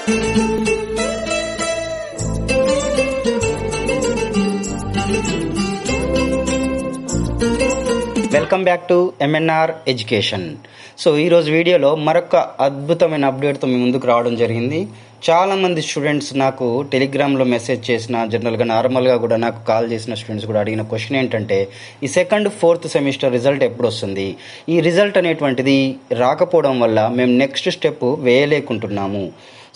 Welcome back to MNR education. So ఈరోజు వీడియోలో మరొక అద్భుతమైన అప్డేట్తో మీ ముందుకు రావడం జరిగింది. చాలామంది స్టూడెంట్స్ నాకు టెలిగ్రామ్లో మెసేజ్ చేసిన, జనరల్గా నార్మల్గా కూడా నాకు కాల్ చేసిన స్టూడెంట్స్ కూడా అడిగిన క్వశ్చన్ ఏంటంటే, ఈ సెకండ్ ఫోర్త్ సెమిస్టర్ రిజల్ట్ ఎప్పుడు వస్తుంది? ఈ రిజల్ట్ అనేటువంటిది రాకపోవడం వల్ల మేము నెక్స్ట్ స్టెప్ వేయలేకుంటున్నాము.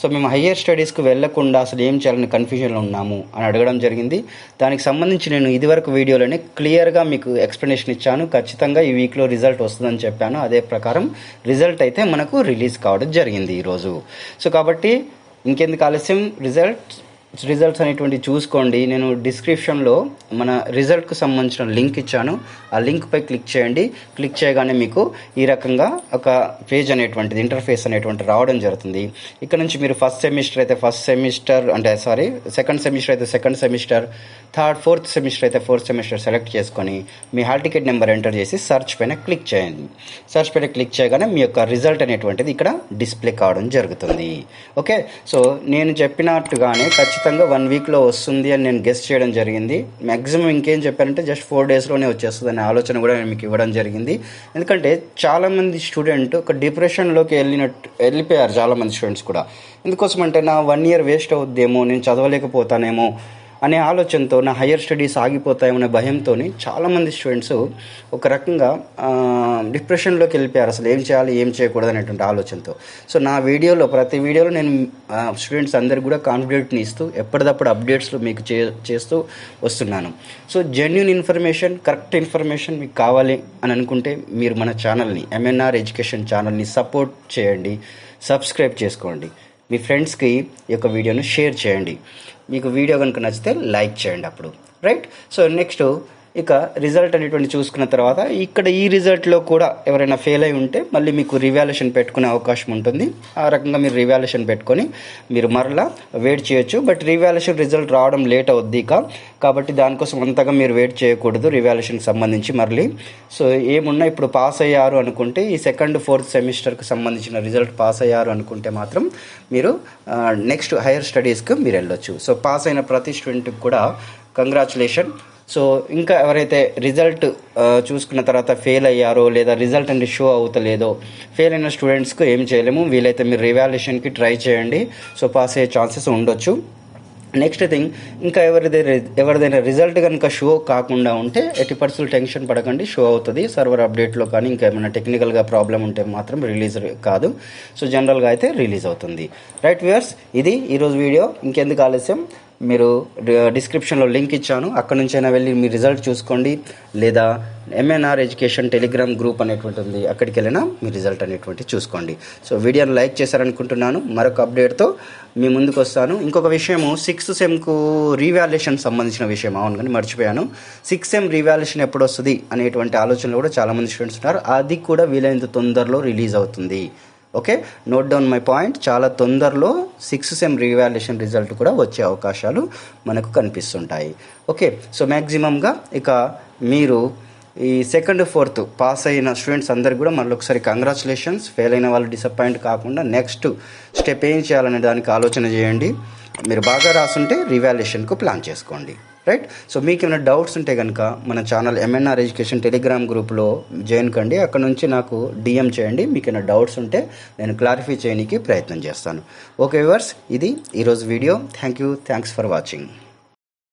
సో మేము హయ్యర్ స్టడీస్కి వెళ్లకుండా అసలు ఏం చేయాలని కన్ఫ్యూజన్లో ఉన్నాము అని అడగడం జరిగింది. దానికి సంబంధించి నేను ఇదివరకు వీడియోలోనే క్లియర్గా మీకు ఎక్స్ప్లెనేషన్ ఇచ్చాను. ఖచ్చితంగా ఈ వీక్లో రిజల్ట్ వస్తుందని చెప్పాను. అదే ప్రకారం రిజల్ట్ అయితే మనకు రిలీజ్ కావడం జరిగింది ఈరోజు. సో కాబట్టి ఇంకెందుకు ఆలస్యం, రిజల్ట్స్ అనేటువంటి చూసుకోండి. నేను డిస్క్రిప్షన్లో మన రిజల్ట్కు సంబంధించిన లింక్ ఇచ్చాను. ఆ లింక్పై క్లిక్ చేయండి. క్లిక్ చేయగానే మీకు ఈ రకంగా ఒక పేజ్ అనేటువంటిది, ఇంటర్ఫేస్ అనేటువంటి రావడం జరుగుతుంది. ఇక్కడ నుంచి మీరు సెకండ్ సెమిస్టర్ అయితే సెకండ్ సెమిస్టర్, ఫోర్త్ సెమిస్టర్ అయితే ఫోర్త్ సెమిస్టర్ సెలెక్ట్ చేసుకొని మీ హాల్ టికెట్ నెంబర్ ఎంటర్ చేసి సర్చ్ పైన క్లిక్ చేయండి. సర్చ్ పైన క్లిక్ చేయగానే మీ యొక్క రిజల్ట్ అనేటువంటిది ఇక్కడ డిస్ప్లే కావడం జరుగుతుంది. ఓకే, సో నేను చెప్పినట్టుగానే ఖచ్చితంగా 1 వీక్లో వస్తుంది అని నేను గెస్ చేయడం జరిగింది. మ్యాక్సిమం ఇంకేం చెప్పారంటే జస్ట్ 4 డేస్లోనే వచ్చేస్తుంది అనే ఆలోచన కూడా నేను మీకు ఇవ్వడం జరిగింది. ఎందుకంటే చాలామంది స్టూడెంట్ ఒక డిప్రెషన్లోకి వెళ్ళిపోయారు. చాలామంది స్టూడెంట్స్ కూడా ఎందుకోసం అంటే నా 1 ఇయర్ వేస్ట్ అవుద్దేమో, నేను చదవలేకపోతానేమో అనే ఆలోచనతో, నా హయ్యర్ స్టడీస్ ఆగిపోతాయనే భయంతో చాలామంది స్టూడెంట్స్ ఒక రకంగా డిప్రెషన్లోకి వెళ్ళిపోయారు. అసలు ఏం చేయాలి, ఏం చేయకూడదు అనేటువంటి ఆలోచనతో. సో నా ప్రతి వీడియోలో నేను స్టూడెంట్స్ అందరికీ కూడా కాన్ఫిడెంట్ని ఇస్తూ ఎప్పటికప్పుడు అప్డేట్స్లో మీకు చేస్తూ వస్తున్నాను. So genuine information, correct information మీకు కావాలి అని అనుకుంటే మీరు మన ఛానల్ని, ఎంఎన్ఆర్ ఎడ్యుకేషన్ ఛానల్ని సపోర్ట్ చేయండి, సబ్స్క్రైబ్ చేసుకోండి, మీ ఫ్రెండ్స్కి ఈ యొక్క వీడియోను షేర్ చేయండి. మీకు వీడియో కనుక నచ్చితే లైక్ చేయండి అప్పుడు, రైట్? సో నెక్స్ట్ ఇక రిజల్ట్ అనేటువంటి చూసుకున్న తర్వాత ఇక్కడ ఈ రిజల్ట్లో కూడా ఎవరైనా ఫెయిల్ అయి ఉంటే మళ్ళీ మీకు రివాల్యుయేషన్ పెట్టుకునే అవకాశం ఉంటుంది. ఆ రకంగా మీరు రివాల్యుయేషన్ పెట్టుకొని మీరు మరలా వెయిట్ చేయొచ్చు. బట్ రివాల్యుయేషన్ రిజల్ట్ రావడం లేట్ అవుద్ది కాబట్టి దానికోసం అంతగా మీరు వెయిట్ చేయకూడదు రివాల్యుయేషన్కి సంబంధించి మళ్ళీ. సో ఏమున్నా ఇప్పుడు పాస్ అయ్యారు అనుకుంటే, ఈ సెకండ్ ఫోర్త్ సెమిస్టర్కి సంబంధించిన రిజల్ట్ పాస్ అయ్యారు అనుకుంటే మాత్రం మీరు నెక్స్ట్ హైయర్ స్టడీస్కి మీరు వెళ్ళొచ్చు. సో పాస్ అయిన ప్రతి స్టూడెంట్కి కూడా కంగ్రాచులేషన్. సో ఇంకా ఎవరైతే రిజల్ట్ చూసుకున్న తర్వాత ఫెయిల్ అయ్యారో, లేదా రిజల్ట్ అనేది షో అవుతలేదో, ఫెయిల్ అయిన స్టూడెంట్స్కి ఏం చేయలేము. వీలైతే మీరు రివాల్యుయేషన్కి ట్రై చేయండి. సో పాస్ అయ్యే ఛాన్సెస్ ఉండొచ్చు. నెక్స్ట్ థింగ్, ఇంకా ఎవరిదైనా రిజల్ట్ కనుక షో కాకుండా ఉంటే 80% టెన్షన్ పడకండి, షో అవుతుంది సర్వర్ అప్డేట్లో. కానీ ఇంకా ఏమైనా టెక్నికల్గా ప్రాబ్లం ఉంటే మాత్రం రిలీజ్ కాదు. సో జనరల్గా అయితే రిలీజ్ అవుతుంది. రైట్ వ్యూయర్స్, ఇది ఈరోజు వీడియో. ఇంకెందుకు ఆలస్యం, మీరు డిస్క్రిప్షన్లో లింక్ ఇచ్చాను, అక్కడ నుంచైనా వెళ్ళి మీ రిజల్ట్ చూసుకోండి. లేదా ఎంఎన్ఆర్ ఎడ్యుకేషన్ టెలిగ్రామ్ గ్రూప్ అనేటువంటి ఉంది, అక్కడికి వెళ్ళినా మీ రిజల్ట్ అనేటువంటి చూసుకోండి. సో వీడియోని లైక్ చేశారనుకుంటున్నాను. మరొక అప్డేట్తో మీ ముందుకు వస్తాను. ఇంకొక విషయము, 6th సెమ్కు రీవాల్యుయేషన్ సంబంధించిన విషయం. అవును, కానీ మర్చిపోయాను. 6th సెమ్ రీవాల్యుయేషన్ ఎప్పుడు వస్తుంది అనేటువంటి ఆలోచనలో కూడా చాలామంది స్టూడెంట్స్ ఉన్నారు. అది కూడా వీలైనంత తొందరలో రిలీజ్ అవుతుంది. Okay, note down my point. చాలా తొందరలో 6th సెమ్ రీవాల్యుయేషన్ రిజల్ట్ కూడా వచ్చే అవకాశాలు మనకు కనిపిస్తుంటాయి. ఓకే, సో మ్యాక్సిమంగా ఇక మీరు ఈ సెకండ్ ఫోర్త్ పాస్ అయిన స్టూడెంట్స్ అందరికీ కూడా మళ్ళీ ఒకసారి కంగ్రాచులేషన్స్. ఫెయిల్ అయిన వాళ్ళు డిసప్పాయింట్ కాకుండా నెక్స్ట్ స్టెప్ ఏం చేయాలనే దానికి ఆలోచన చేయండి. మీరు బాగా రాసుంటే రివాల్యుయేషన్కు ప్లాన్ చేసుకోండి, రైట్? సో మీకు ఏమైనా డౌట్స్ ఉంటే కనుక మన ఛానల్ ఎంఎన్ఆర్ ఎడ్యుకేషన్ టెలిగ్రామ్ గ్రూప్లో జాయిన్ కండి. అక్కడ నుంచి నాకు డిఎం చేయండి. మీకు ఏమైనా డౌట్స్ ఉంటే నేను క్లారిఫై చేయడానికి ప్రయత్నం చేస్తాను. ఓకే వ్యూవర్స్, ఇది ఈరోజు వీడియో. Thanks for watching.